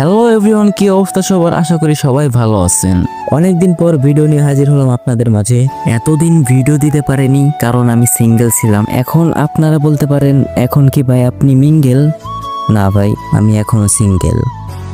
Hello everyone, কি অবস্থা সবার? আশা করি সবাই ভালো আছেন। অনেকদিন পর ভিডিও নিয়ে হাজির হলাম আপনাদের মাঝে। এতদিন ভিডিও দিতে পারেনি কারণ আমি সিঙ্গেল ছিলাম। এখন আপনারা বলতে পারেন, এখন কি ভাই আপনি মিঙ্গেল? না ভাই, আমি এখনো সিঙ্গেল।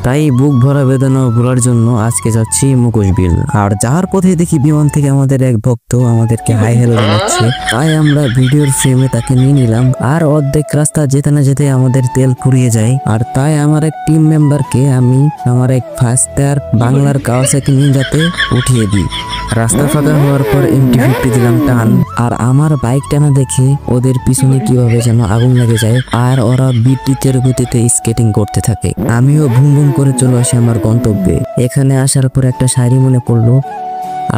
তাই বুক ভরা বেদনা ভোলার জন্য আজকে যাচ্ছি মুখোশবিল। আর যাওয়ার পথে দেখি বিমান থেকে আমাদের এক ভক্ত আমাদেরকে হাই হ্যালো জানাচ্ছে। তাই আমরা ভিডিওর ফ্রেমে তাকে নিয়ে নিলাম। আর অর্ধেক রাস্তা যেতে না যেতে আমাদের তেল ফুরিয়ে যায়। আর তাই আমার এক টিম মেম্বারকে আমি আমার এক ফার্স্ট টায়ার বাংলার কাওয়াসাকি নিনজাতে উঠিয়ে দিই। রাস্তা ফাঁকা হওয়ার পর MT-50 দিলাম টান। আর আমার বাইক টানা দেখে ওদের পিছনে কিভাবে যেন আগুন লেগে যায়। আর ওরা বিদ্যুতের গতিতে স্কেটিং করতে থাকে। আমিও ভুম ভুম করে চলে আসি আমার গন্তব্যে। এখানে আসার পর একটা শায়রি মনে পড়লো,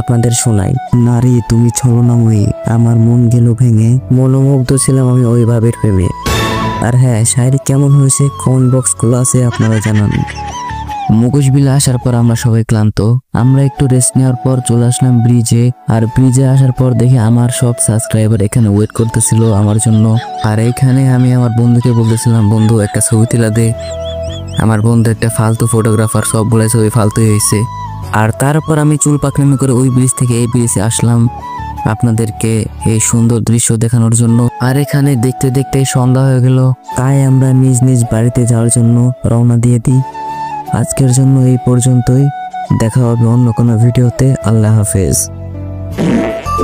আপনাদের শোনাই। নারী তুমি ছলনাময়ী, আমার মন গেল ভেঙে, মনোমুগ্ধ ছিলাম আমি ওই ভাবের প্রেমে। আর হ্যাঁ, শায়রি কেমন হয়েছে কমেন্ট বক্স খোলা আছে, আপনারা জানান। মুখোশবিলে আসার পর আমরা সবাই ক্লান্ত। আমরা একটু রেস্ট নেওয়ার পর চলে আসলাম ব্রিজে। আর ব্রিজে আসার পর দেখি আমার সব সাবস্ক্রাইবার এখানে ওয়েট করতেছিল আমার জন্য। আর এইখানে আমি আমার বন্ধুকে বলতেছিলাম, বন্ধু একটা ছবি তুলে দে। আমার বন্ধু একটা ফালতু ফটোগ্রাফার, সব বলে ছবি ফালতুই হয়েছে। আর তারপর আমি চুল পাকনামি করে ওই ব্রিজ থেকে এই ব্রিজে আসলাম আপনাদেরকে এই সুন্দর দৃশ্য দেখানোর জন্য। আর এখানে দেখতে দেখতে সন্ধ্যা হয়ে গেল। তাই আমরা নিজ নিজ বাড়িতে যাওয়ার জন্য রওনা দিয়ে দিই। আজকের জন্য এই পর্যন্তই। দেখা হবে অন্য কোনো ভিডিওতে। আল্লাহ হাফেজ।